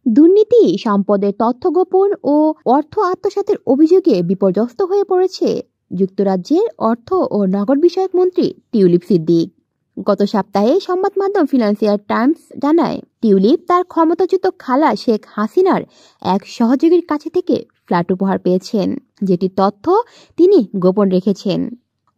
দুর্নীতি, সম্পদের তথ্য গোপন ও অর্থ আত্মসাতের অভিযোগে বিপর্যস্ত হয়ে পড়েছে যুক্তরাজ্যের অর্থ ও নগর বিষয়ক মন্ত্রী টিউলিপ সিদ্দিক। গত সপ্তাহে সংবাদ মাধ্যম ফিনান্সিয়াল টাইমস জানায়, টিউলিপ তার ক্ষমতাচ্যুত খালা শেখ হাসিনার এক সহযোগীর কাছে থেকে ফ্ল্যাট উপহার পেয়েছেন, যেটি তথ্য তিনি গোপন রেখেছেন।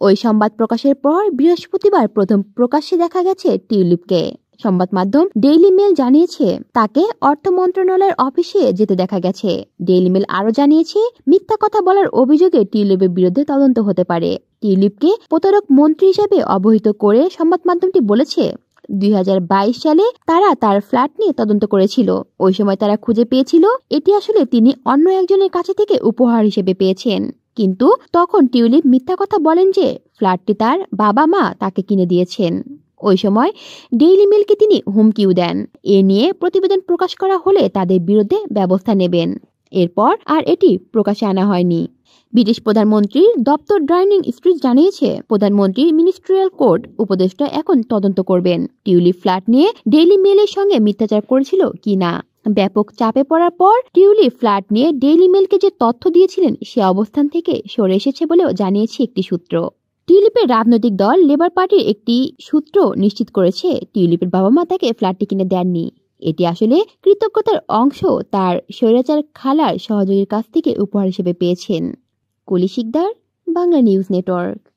ওই সংবাদ প্রকাশের পর বৃহস্পতিবার প্রথম প্রকাশ্যে দেখা গেছে টিউলিপকে। সংবাদ মাধ্যম ডেইলি মেল জানিয়েছে, তাকে অর্থ মন্ত্রণালয়ের অফিসে যেতে দেখা গেছে। ডেইলি মেল আরও জানিয়েছে, মিথ্যা কথা বলার অভিযোগে টিউলিপের বিরুদ্ধে তদন্ত হতে পারে। টিউলিপকে প্রতারক মন্ত্রী হিসেবে অবহিত করে সংবাদ মাধ্যমটি বলেছে, 2022 সালে তারা তার ফ্ল্যাট নিয়ে তদন্ত করেছিল। ওই সময় তারা খুঁজে পেয়েছিল এটি আসলে তিনি অন্য একজনের কাছে থেকে উপহার হিসেবে পেয়েছেন। কিন্তু তখন টিউলিপ মিথ্যা কথা বলেন যে ফ্ল্যাটটি তার বাবা মা তাকে কিনে দিয়েছেন। ওই সময় ডেইলি মেলকে তিনি হুমকিও দেন, এ নিয়ে প্রতিবেদন প্রকাশ করা হলে তাদের বিরুদ্ধে ব্যবস্থা নেবেন। এরপর আর এটি প্রকাশে আনা হয়নি। ব্রিটিশ প্রধানমন্ত্রীর দপ্তর ডাউনিং স্ট্রিট জানিয়েছে, প্রধানমন্ত্রীর মিনিস্ট্রিয়াল কোর্ট উপদেষ্টা এখন তদন্ত করবেন টিউলিপ ফ্ল্যাট নিয়ে ডেইলি মেলের সঙ্গে মিথ্যাচার করেছিল কিনা। ব্যাপক চাপে পড়ার পর টিউলিপ ফ্ল্যাট নিয়ে ডেইলি মেলকে যে তথ্য দিয়েছিলেন সে অবস্থান থেকে সরে এসেছে বলেও জানিয়েছে একটি সূত্র। টিউলিপের রাজনৈতিক দল লেবার পার্টির একটি সূত্র নিশ্চিত করেছে, টিউলিপের বাবা মা তাকে ফ্ল্যাটটি কিনে দেননি। এটি আসলে কৃতজ্ঞতার অংশ তার স্বৈরাচার খালার সহযোগীর কাছ থেকে উপহার হিসেবে পেয়েছেন। কলি শিকদার, বাংলা নিউজ নেটওয়ার্ক।